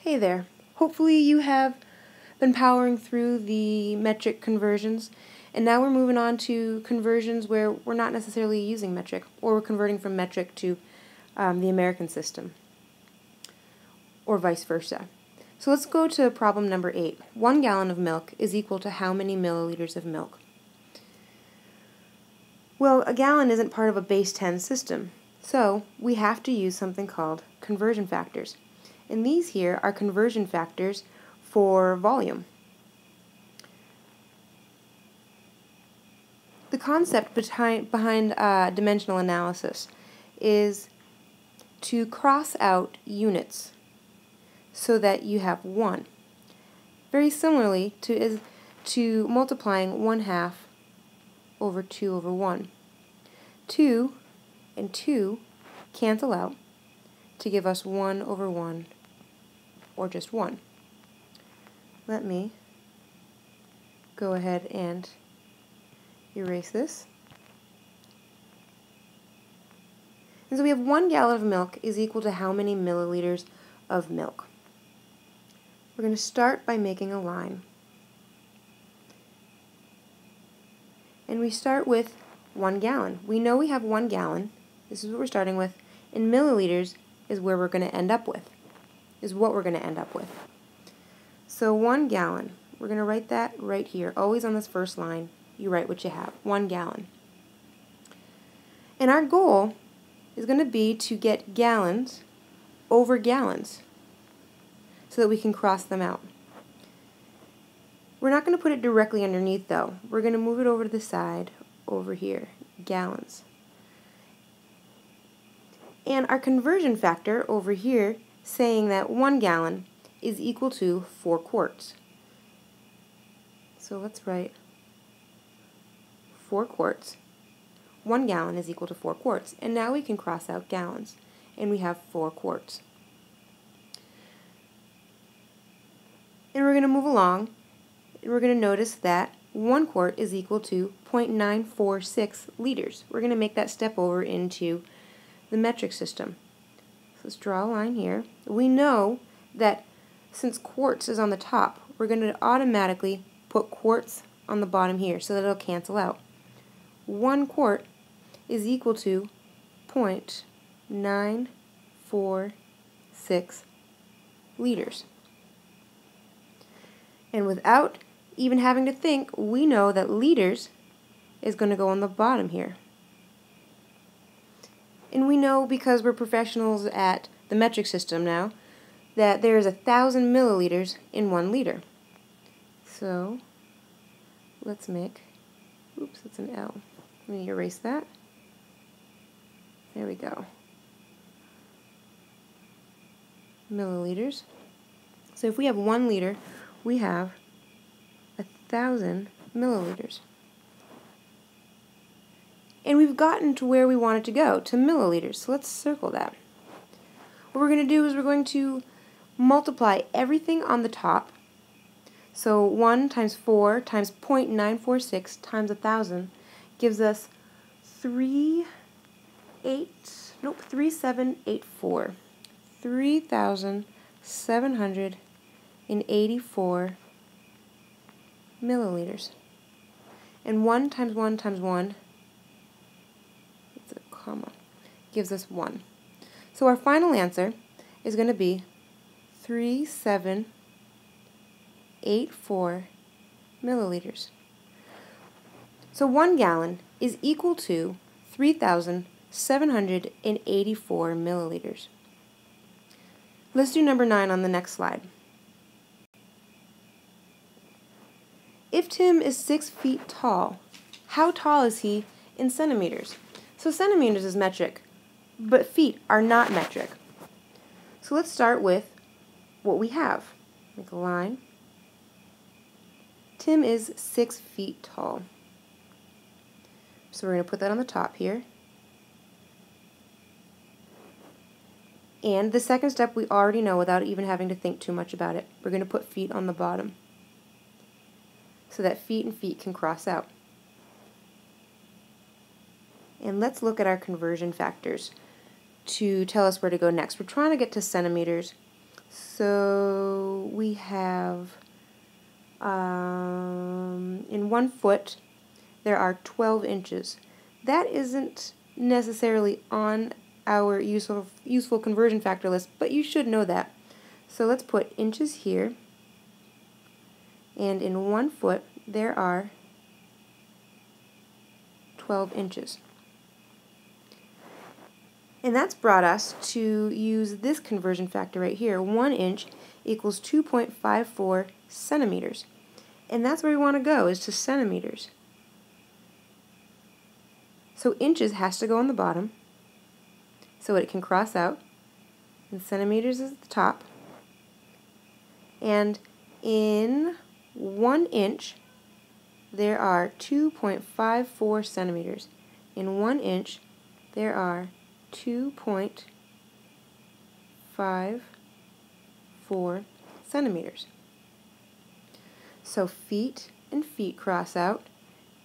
Hey there. Hopefully you have been powering through the metric conversions, and now we're moving on to conversions where we're not necessarily using metric, or we're converting from metric to the American system, or vice versa. So let's go to problem number 8. 1 gallon of milk is equal to how many milliliters of milk? Well, a gallon isn't part of a base 10 system, so we have to use something called conversion factors. And these here are conversion factors for volume. The concept behind dimensional analysis is to cross out units so that you have 1. Very similarly to multiplying 1/2 over 2 over 1. 2 and 2 cancel out to give us 1 over 1, or just 1. Let me go ahead and erase this. And so we have 1 gallon of milk is equal to how many milliliters of milk? We're going to start by making a line. And we start with 1 gallon. We know we have 1 gallon. This is what we're starting with. And milliliters is where we're going to end up with. So 1 gallon. We're going to write that right here. Always on this first line, you write what you have. 1 gallon. And our goal is going to be to get gallons over gallons so that we can cross them out. We're not going to put it directly underneath, though. We're going to move it over to the side, over here, gallons. And our conversion factor over here saying that 1 gallon is equal to 4 quarts. So let's write 4 quarts. 1 gallon is equal to 4 quarts. And now we can cross out gallons. And we have 4 quarts. And we're going to move along. And we're going to notice that 1 quart is equal to 0.946 liters. We're going to make that step over into the metric system. So let's draw a line here. We know that since quarts is on the top, we're going to automatically put quarts on the bottom here so that it'll cancel out. 1 quart is equal to 0.946 liters. And without even having to think, we know that liters is going to go on the bottom here. And we know, because we're professionals at the metric system now, that there is 1,000 milliliters in 1 liter. So let's make, oops, that's an L. Let me erase that. There we go. Milliliters. So if we have 1 liter, we have 1,000 milliliters. And we've gotten to where we wanted to go, to milliliters. So let's circle that. What we're going to do is we're going to multiply everything on the top. So 1 times 4 times 0.946 times 1,000 gives us 3784. 3,784 milliliters. And 1 times 1 times 1, it's a comma, gives us 1. So our final answer is going to be 3,784 milliliters. So 1 gallon is equal to 3,784 milliliters. Let's do number 9 on the next slide. If Tim is 6 feet tall, how tall is he in centimeters? So centimeters is metric, but feet are not metric. So let's start with what we have. Make a line. Tim is 6 feet tall. So we're going to put that on the top here. And the second step we already know without even having to think too much about it. We're going to put feet on the bottom so that feet and feet can cross out. And let's look at our conversion factors to tell us where to go next. We're trying to get to centimeters, So we have in 1 foot there are 12 inches. That isn't necessarily on our useful conversion factor list, but you should know that. So let's put inches here, and in 1 foot there are 12 inches. And that's brought us to use this conversion factor right here. 1 inch equals 2.54 centimeters. And that's where we want to go, is to centimeters. So inches has to go on the bottom so it can cross out, and centimeters is at the top. And in 1 inch there are 2.54 centimeters. In 1 inch there are 2.54 centimeters. So feet and feet cross out,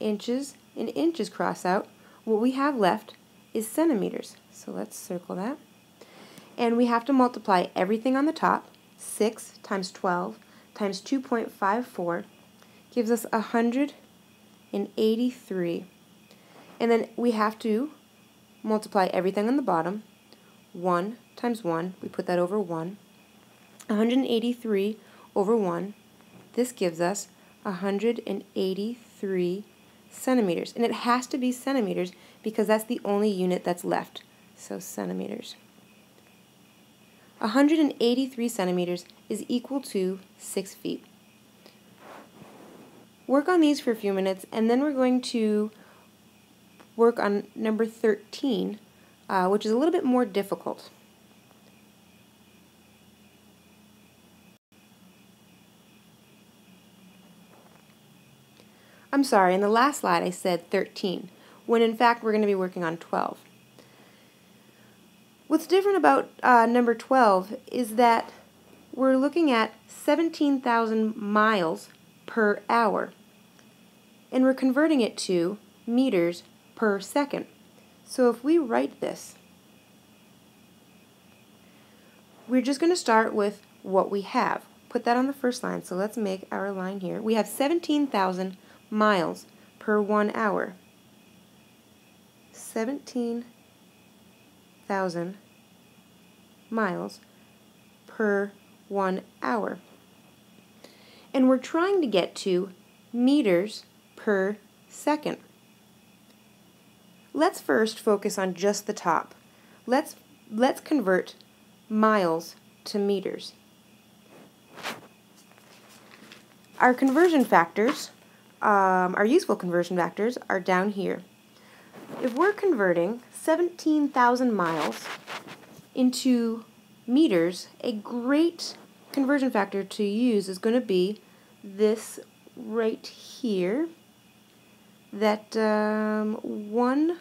inches and inches cross out. What we have left is centimeters. So let's circle that. And we have to multiply everything on the top. 6 times 12 times 2.54 gives us 183. And then we have to multiply everything on the bottom. 1 times 1, we put that over 1. 183 over 1, this gives us 183 centimeters. And it has to be centimeters because that's the only unit that's left. So centimeters. 183 centimeters is equal to 6 feet. Work on these for a few minutes, and then we're going to work on number 13, which is a little bit more difficult. I'm sorry, in the last slide I said 13, when in fact we're going to be working on 12. What's different about number 12 is that we're looking at 17,000 miles per hour, and we're converting it to meters per second. So if we write this, we're just going to start with what we have. Put that on the first line. So let's make our line here. We have 17,000 miles per 1 hour. 17,000 miles per 1 hour. And we're trying to get to meters per second. Let's first focus on just the top. Let's convert miles to meters. Our conversion factors, our useful conversion factors, are down here. If we're converting 17,000 miles into meters, a great conversion factor to use is going to be this right here, that 1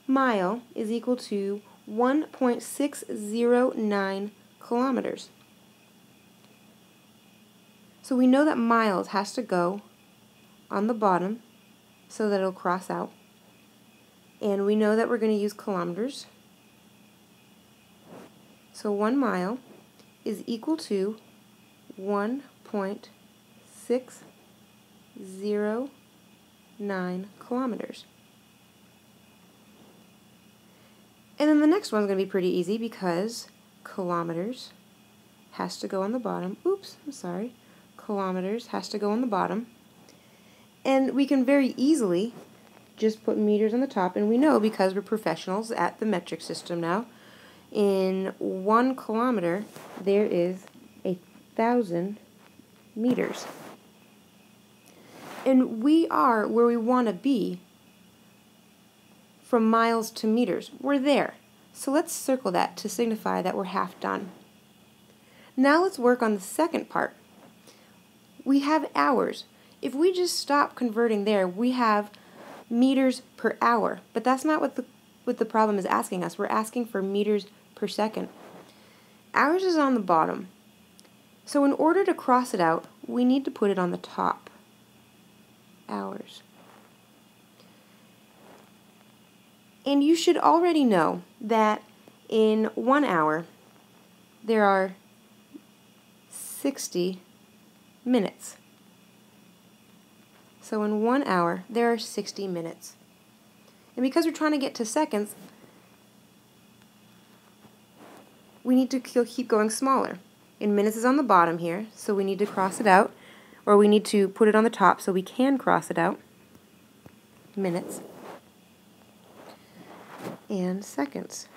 mile is equal to 1.609 kilometers. So we know that miles has to go on the bottom so that it'll cross out. And we know that we're going to use kilometers. So 1 mile is equal to 1.609 kilometers. And then the next one's going to be pretty easy because kilometers has to go on the bottom. Oops, I'm sorry. Kilometers has to go on the bottom. And we can very easily just put meters on the top, and we know because we're professionals at the metric system now, in 1 kilometer there is 1,000 meters. And we are where we want to be from miles to meters. We're there. So let's circle that to signify that we're half done. Now let's work on the second part. We have hours. If we just stop converting there, we have meters per hour. But that's not what the problem is asking us. We're asking for meters per second. Hours is on the bottom. So in order to cross it out, we need to put it on the top. Hours. And you should already know that In 1 hour, there are 60 minutes. So in 1 hour, there are 60 minutes. And because we're trying to get to seconds, we need to keep going smaller. In minutes is on the bottom here, so we need to cross it out, or we need to put it on the top so we can cross it out. Minutes and seconds.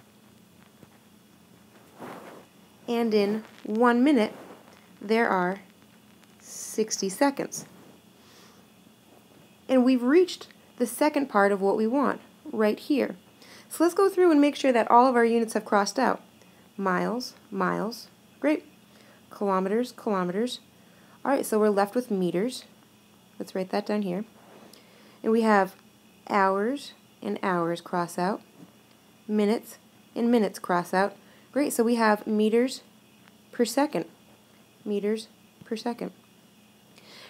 And in 1 minute, there are 60 seconds. And we've reached the second part of what we want, right here. So let's go through and make sure that all of our units have crossed out. Miles, miles, great. Kilometers, kilometers. Alright, so we're left with meters. Let's write that down here. And we have hours and hours cross out. Minutes and minutes cross out. Great, so we have meters per second. Meters per second.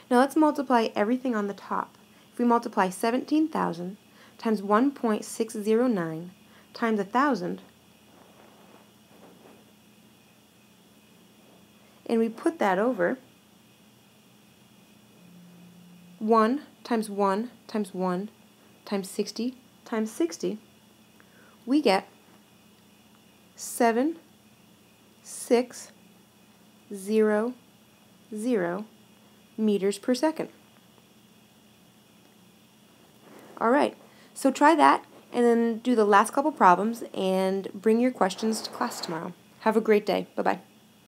Now let's multiply everything on the top. If we multiply 17,000 times 1.609 times 1,000, and we put that over 1 times 1 times 1 times 60 times 60, we get 7,600 meters per second. Alright, so try that and then do the last couple problems and bring your questions to class tomorrow. Have a great day. Bye-bye.